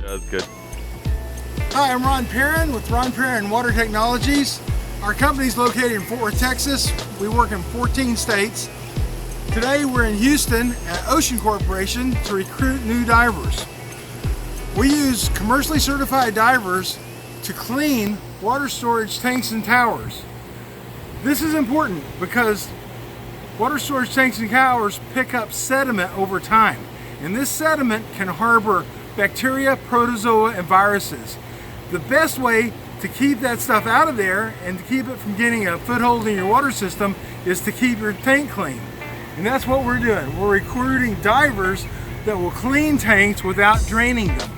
That's good. Hi, I'm Ron Perrin with Ron Perrin Water Technologies. Our company is located in Fort Worth, Texas. We work in 14 states. Today we're in Houston at Ocean Corporation to recruit new divers. We use commercially certified divers to clean water storage tanks and towers. This is important because water storage tanks and towers pick up sediment over time, and this sediment can harbor bacteria, protozoa, and viruses. The best way to keep that stuff out of there and to keep it from getting a foothold in your water system is to keep your tank clean. And that's what we're doing. We're recruiting divers that will clean tanks without draining them.